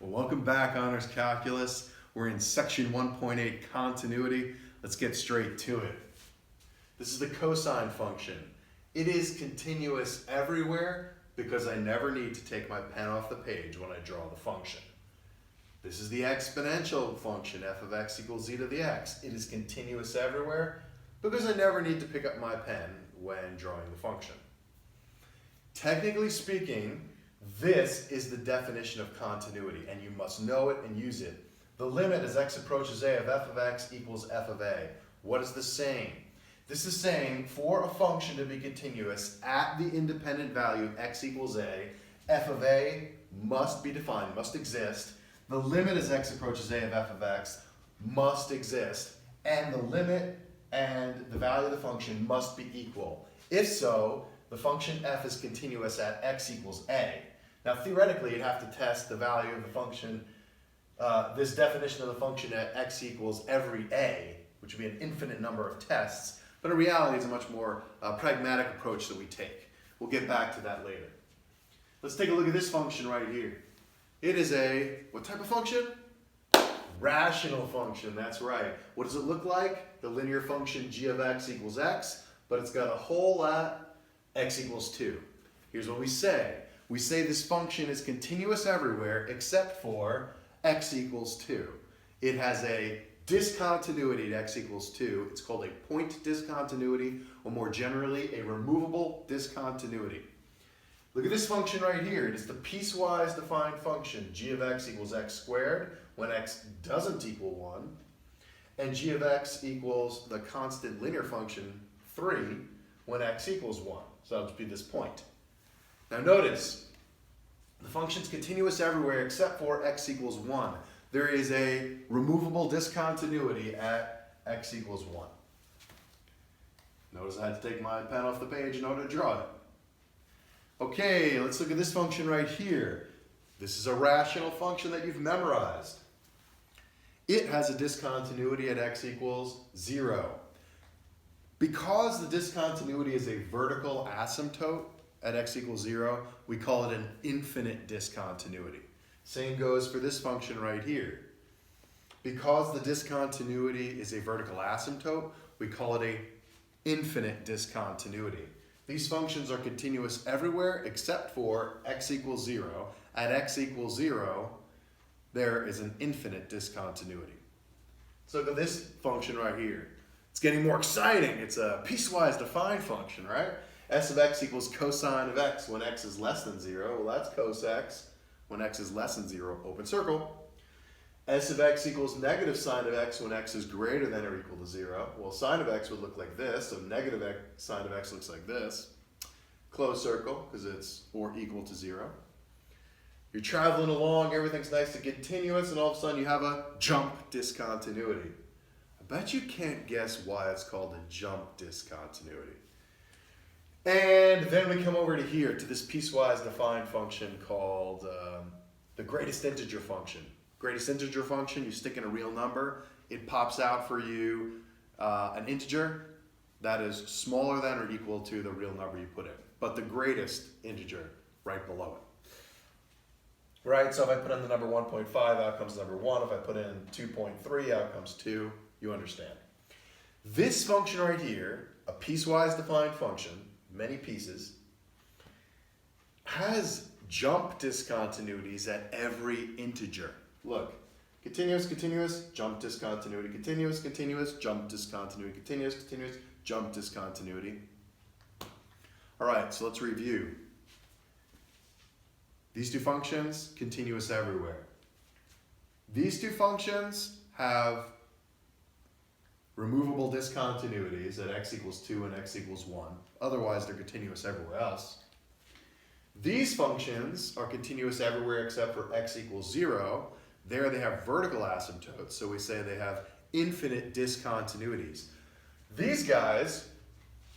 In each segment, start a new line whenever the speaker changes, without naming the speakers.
Well, welcome back, Honors Calculus. We're in section 1.8, continuity. Let's get straight to it. This is the cosine function. It is continuous everywhere because I never need to take my pen off the page when I draw the function. This is the exponential function, f of x equals z to the x. It is continuous everywhere because I never need to pick up my pen when drawing the function. Technically speaking, this is the definition of continuity, and you must know it and use it. The limit as x approaches a of f of x equals f of a. What is this saying? This is saying for a function to be continuous at the independent value of x equals a, f of a must be defined, must exist. The limit as x approaches a of f of x must exist, and the limit and the value of the function must be equal. If so, the function f is continuous at x equals a. Now theoretically, you'd have to test the value of the function, this definition of the function at x equals every a, which would be an infinite number of tests, but in reality it's a much more pragmatic approach that we take. We'll get back to that later. Let's take a look at this function right here. It is a, what type of function? Rational function, that's right. What does it look like? The linear function g of x equals x, but it's got a hole at x equals 2. Here's what we say. We say this function is continuous everywhere except for x equals 2. It has a discontinuity at x equals 2. It's called a point discontinuity, or more generally, a removable discontinuity. Look at this function right here. It is the piecewise defined function g of x equals x squared when x doesn't equal 1, and g of x equals the constant linear function 3 when x equals 1. So that would be this point. Now notice, the function's continuous everywhere except for x equals 1. There is a removable discontinuity at x equals 1. Notice I had to take my pen off the page in order to draw it. Okay, let's look at this function right here. This is a rational function that you've memorized. It has a discontinuity at x equals 0. Because the discontinuity is a vertical asymptote at x equals 0, we call it an infinite discontinuity. Same goes for this function right here. Because the discontinuity is a vertical asymptote, we call it an infinite discontinuity. These functions are continuous everywhere except for x equals 0. At x equals 0, there is an infinite discontinuity. So look at this function right here. It's getting more exciting. It's a piecewise defined function, right? S of x equals cosine of x when x is less than 0. Well, that's cos x when x is less than 0, open circle. S of x equals negative sine of x when x is greater than or equal to 0. Well, sine of x would look like this, so negative sine of x looks like this. Close circle, because it's or equal to 0. You're traveling along, everything's nice and continuous, and all of a sudden you have a jump discontinuity. I bet you can't guess why it's called a jump discontinuity. And then we come over to here, to this piecewise defined function called the greatest integer function. Greatest integer function, you stick in a real number, it pops out for you an integer that is smaller than or equal to the real number you put in, but the greatest integer right below it. Right, so if I put in the number 1.5, out comes number 1. If I put in 2.3, out comes 2. You understand. This function right here, a piecewise defined function, many pieces, has jump discontinuities at every integer. Look, continuous, continuous, jump discontinuity, continuous, continuous, jump discontinuity, continuous, continuous, jump discontinuity. All right, so let's review. These two functions, continuous everywhere. These two functions have removable discontinuities at x equals 2 and x equals 1. Otherwise, they're continuous everywhere else. These functions are continuous everywhere except for x equals 0. There they have vertical asymptotes, so we say they have infinite discontinuities. These guys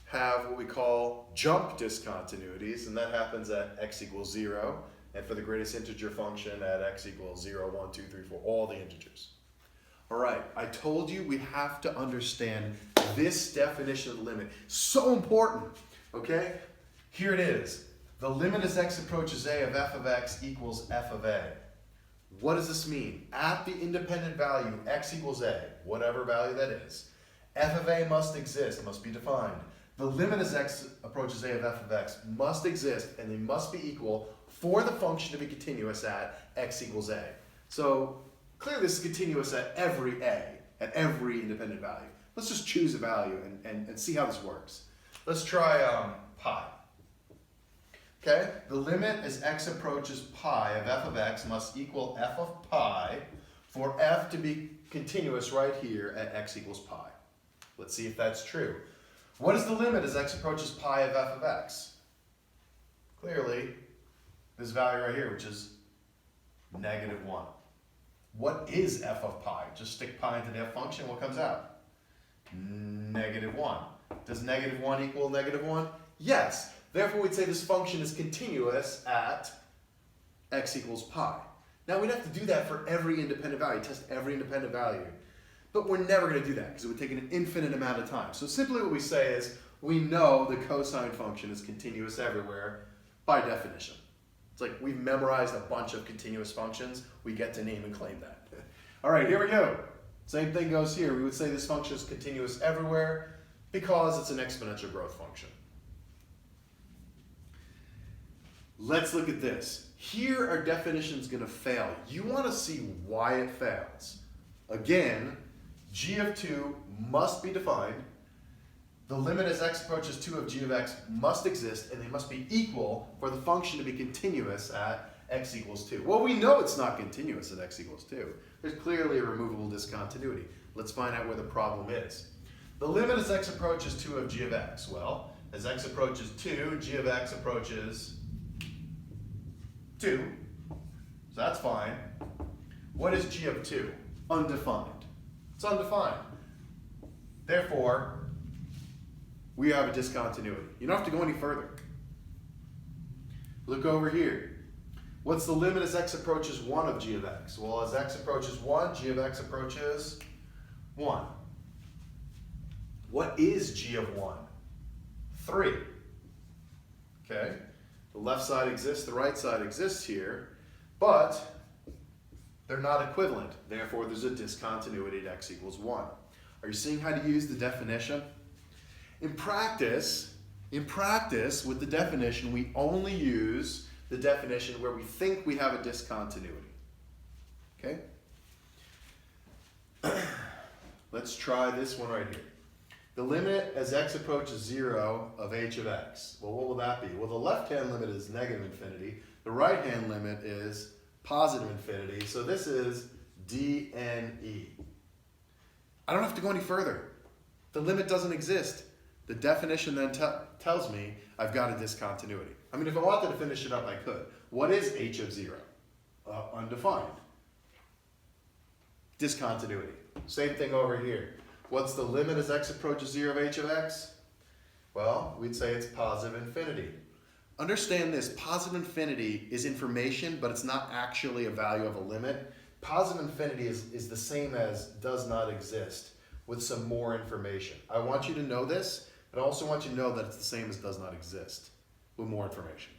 have what we call jump discontinuities, and that happens at x equals 0, and for the greatest integer function at x equals 0, 1, 2, 3, 4, all the integers. All right, I told you we have to understand this definition of the limit. So important, okay? Here it is. The limit as x approaches a of f of x equals f of a. What does this mean? At the independent value x equals a, whatever value that is, f of a must exist, must be defined. The limit as x approaches a of f of x must exist, and they must be equal for the function to be continuous at x equals a. So clearly this is continuous at every a, at every independent value. Let's just choose a value and see how this works. Let's try pi. Okay, the limit as x approaches pi of f of x must equal f of pi for f to be continuous right here at x equals pi. Let's see if that's true. What is the limit as x approaches pi of f of x? Clearly, this value right here, which is -1. What is f of pi? Just stick pi into the f function, what comes out? -1. Does -1 equal -1? Yes. Therefore, we'd say this function is continuous at x equals pi. Now, we'd have to do that for every independent value, test every independent value. But we're never going to do that because it would take an infinite amount of time. So simply what we say is we know the cosine function is continuous everywhere by definition. It's like we've memorized a bunch of continuous functions. We get to name and claim that. All right, here we go. Same thing goes here. We would say this function is continuous everywhere because it's an exponential growth function. Let's look at this. Here our definition is going to fail. You want to see why it fails. Again, g of 2 must be defined. The limit as x approaches 2 of g of x must exist, and they must be equal for the function to be continuous at x equals 2. Well, we know it's not continuous at x equals 2. There's clearly a removable discontinuity. Let's find out where the problem is. The limit as x approaches 2 of g of x. Well, as x approaches 2, g of x approaches 2. So that's fine. What is g of 2? Undefined. It's undefined. Therefore, we have a discontinuity. You don't have to go any further. Look over here. What's the limit as x approaches 1 of g of x? Well, as x approaches 1, g of x approaches 1. What is g of 1? 3. Okay? The left side exists, the right side exists here, but they're not equivalent. Therefore, there's a discontinuity at x equals 1. Are you seeing how to use the definition? In practice, with the definition, we only use the definition where we think we have a discontinuity. Okay? Let's try this one right here. The limit as x approaches 0 of h of x. Well, what will that be? Well, the left-hand limit is negative infinity. The right-hand limit is positive infinity. So this is dne. I don't have to go any further. The limit doesn't exist. The definition then tells me I've got a discontinuity. I mean, if I wanted to finish it up, I could. What is h of 0? Undefined. Discontinuity. Same thing over here. What's the limit as x approaches 0 of h of x? Well, we'd say it's positive infinity. Understand this, positive infinity is information, but it's not actually a value of a limit. Positive infinity is the same as does not exist with some more information. I want you to know this, but I also want you to know that it's the same as does not exist with more information.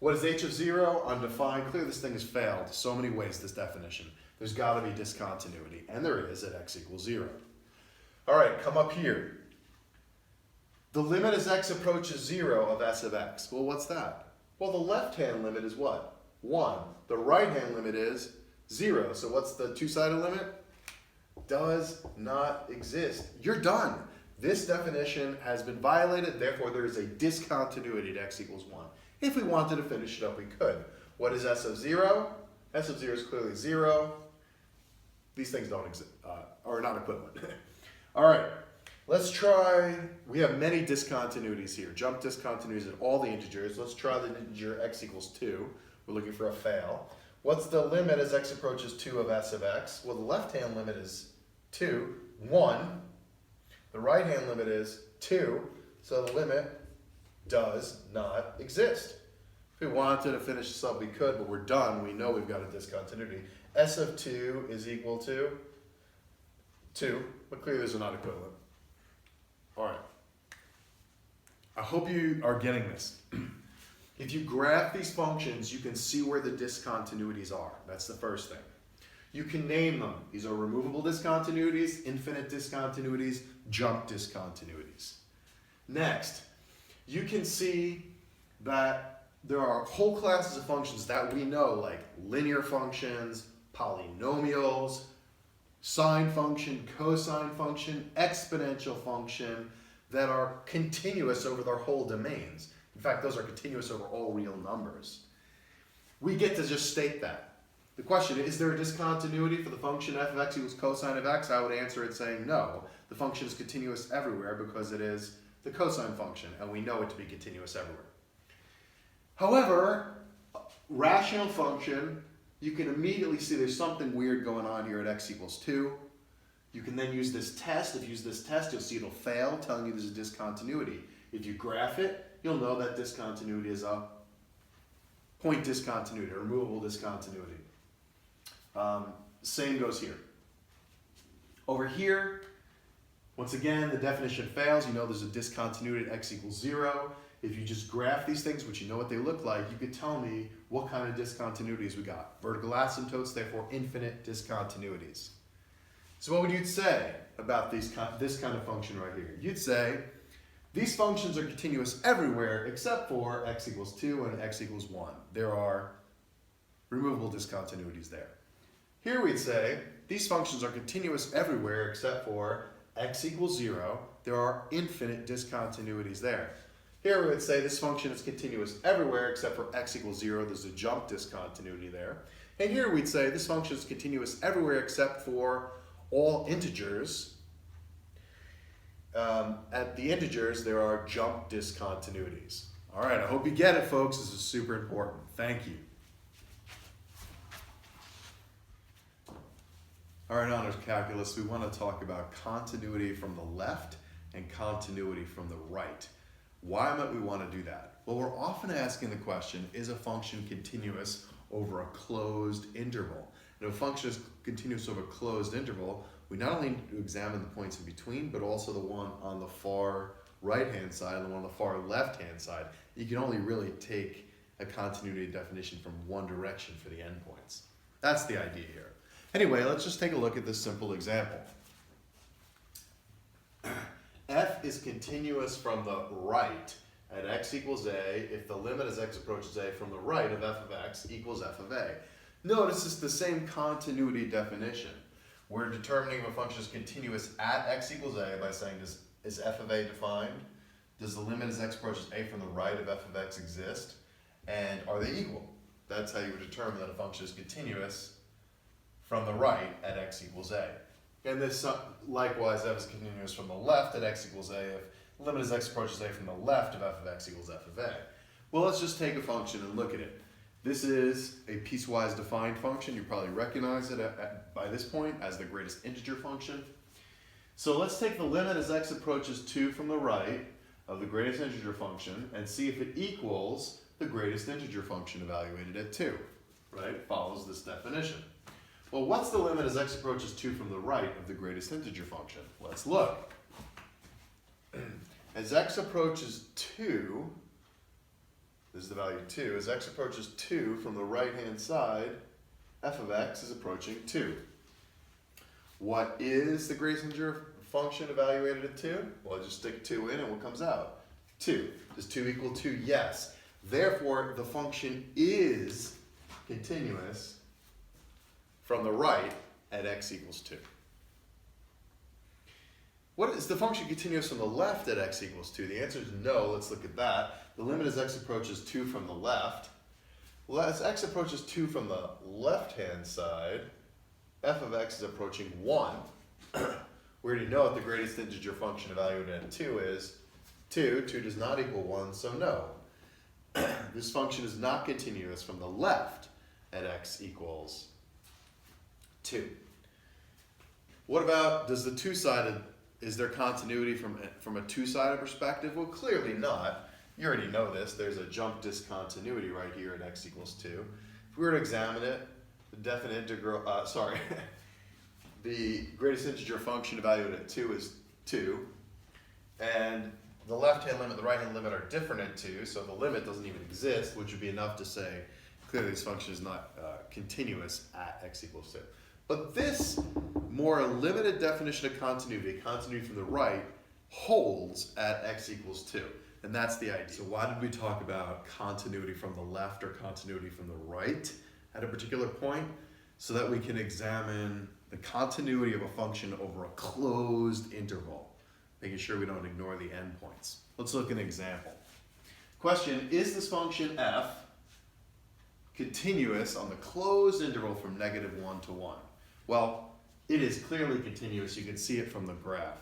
What is h of 0? Undefined. Clearly this thing has failed so many ways, this definition. There's got to be discontinuity, and there is at x equals 0. All right, come up here. The limit as x approaches 0 of s of x. Well, what's that? Well, the left-hand limit is what? 1. The right-hand limit is 0. So what's the two-sided limit? Does not exist. You're done. This definition has been violated, therefore there is a discontinuity at x equals 1. If we wanted to finish it up, we could. What is s of 0? S of 0 is clearly 0. These things don't exist, are not equivalent. All right, let's try, we have many discontinuities here. Jump discontinuities at all the integers. Let's try the integer x equals 2. We're looking for a fail. What's the limit as x approaches 2 of s of x? Well, the left-hand limit is 2, 1. The right-hand limit is 2, so the limit does not exist. If we wanted to finish this up, we could, but we're done. We know we've got a discontinuity. S of 2 is equal to 2, but clearly those are not equivalent. All right. I hope you are getting this. If you graph these functions, you can see where the discontinuities are. That's the first thing. You can name them. These are removable discontinuities, infinite discontinuities, jump discontinuities. Next, you can see that there are whole classes of functions that we know, like linear functions, polynomials, sine function, cosine function, exponential function, that are continuous over their whole domains. In fact, those are continuous over all real numbers. We get to just state that. The question is there a discontinuity for the function f of x equals cosine of x? I would answer it saying no. The function is continuous everywhere because it is the cosine function, and we know it to be continuous everywhere. However, rational function, you can immediately see there's something weird going on here at x equals 2. You can then use this test. If you use this test, you'll see it'll fail, telling you there's a discontinuity. If you graph it, you'll know that discontinuity is a point discontinuity, a removable discontinuity. Same goes here. Over here, once again, the definition fails. You know there's a discontinuity at x equals 0. If you just graph these things, which you know what they look like, you could tell me what kind of discontinuities we got. Vertical asymptotes, therefore infinite discontinuities. So what would you say about this kind of function right here? You'd say these functions are continuous everywhere except for x equals 2 and x equals 1. There are removable discontinuities there. Here we'd say these functions are continuous everywhere except for x equals 0. There are infinite discontinuities there. Here we would say this function is continuous everywhere except for x equals 0. There's a jump discontinuity there. And here we'd say this function is continuous everywhere except for all integers. At the integers, there are jump discontinuities. All right, I hope you get it, folks. This is super important. Thank you. All right, honors calculus, we want to talk about continuity from the left and continuity from the right. Why might we want to do that? Well, we're often asking the question, is a function continuous over a closed interval? And if a function is continuous over a closed interval, we not only need to examine the points in between, but also the one on the far right-hand side and the one on the far left-hand side. You can only really take a continuity definition from one direction for the endpoints. That's the idea here. Anyway, let's just take a look at this simple example. F is continuous from the right at x equals a if the limit as x approaches a from the right of f of x equals f of a. Notice it's the same continuity definition. We're determining if a function is continuous at x equals a by saying, is f of a defined? Does the limit as x approaches a from the right of f of x exist? And are they equal? That's how you would determine that a function is continuous from the right at x equals a. And this likewise, f is continuous from the left at x equals a if the limit as x approaches a from the left of f of x equals f of a. Well, let's just take a function and look at it. This is a piecewise defined function. You probably recognize it by this point as the greatest integer function. So let's take the limit as x approaches 2 from the right of the greatest integer function and see if it equals the greatest integer function evaluated at 2. Right? It follows this definition. Well, what's the limit as x approaches 2 from the right of the greatest integer function? Let's look. As x approaches 2, this is the value 2, as x approaches 2 from the right-hand side, f of x is approaching 2. What is the greatest integer function evaluated at 2? Well, I just stick 2 in and what comes out? 2. Does 2 equal 2? Yes. Therefore, the function is continuous from the right at x equals 2. What is the function continuous from the left at x equals 2? The answer is no. Let's look at that. The limit as x approaches 2 from the left. Well, as x approaches 2 from the left-hand side, f of x is approaching 1. We already know what the greatest integer function evaluated at 2 is 2. 2 does not equal 1, so no. This function is not continuous from the left at x equals 2. What about, does the two-sided, is there continuity from a two-sided perspective? Well, clearly not. You already know this. There's a jump discontinuity right here at x equals 2. If we were to examine it, the definite integral, the greatest integer function evaluated at 2 is 2. And the left-hand limit and the right-hand limit are different at 2, so the limit doesn't even exist, which would be enough to say clearly this function is not continuous at x equals 2. But this more limited definition of continuity, continuity from the right, holds at x equals 2. And that's the idea. So why did we talk about continuity from the left or continuity from the right at a particular point? So that we can examine the continuity of a function over a closed interval, making sure we don't ignore the endpoints. Let's look at an example. Question, is this function f continuous on the closed interval from -1 to 1? Well, it is clearly continuous. You can see it from the graph.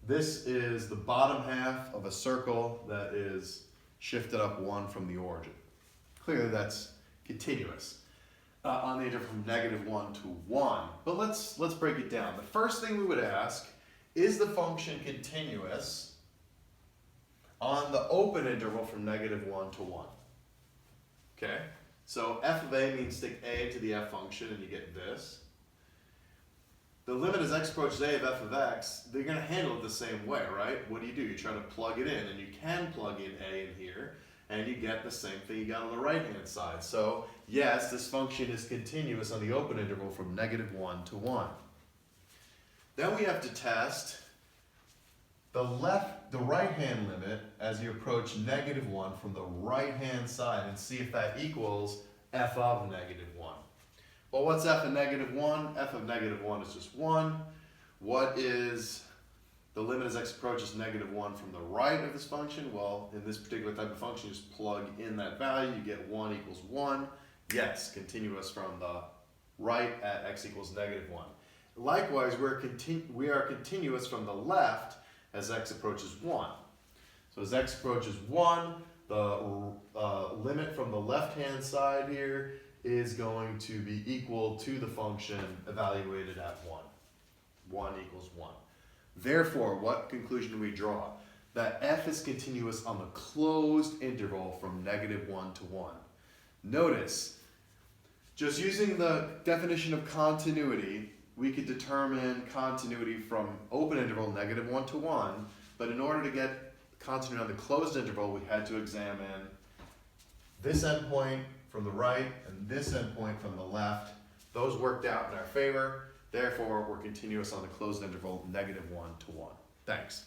This is the bottom half of a circle that is shifted up 1 from the origin. Clearly that's continuous on the interval from -1 to 1. But let's break it down. The first thing we would ask, is the function continuous on the open interval from -1 to 1? Okay, so f of a means stick a to the f function and you get this. The limit as x approaches a of f of x, they're going to handle it the same way, right? What do? You try to plug it in, and you can plug in a in here, and you get the same thing you got on the right-hand side. So, yes, this function is continuous on the open interval from -1 to 1. Then we have to test the right-hand limit as you approach -1 from the right-hand side and see if that equals f of -1. Well, what's f of -1? F of -1 is just 1. What is the limit as x approaches -1 from the right of this function? Well, in this particular type of function, just plug in that value, you get 1 equals 1. Yes, continuous from the right at x equals -1. Likewise, we are continuous from the left as x approaches 1. So as x approaches 1, the limit from the left-hand side here is going to be equal to the function evaluated at 1. 1 equals 1. Therefore, what conclusion do we draw? That f is continuous on the closed interval from -1 to 1. Notice, just using the definition of continuity, we could determine continuity from open interval -1 to 1, but in order to get continuity on the closed interval, we had to examine this endpoint from the right and this endpoint from the left. Those worked out in our favor. Therefore, we're continuous on the closed interval -1 to 1. Thanks.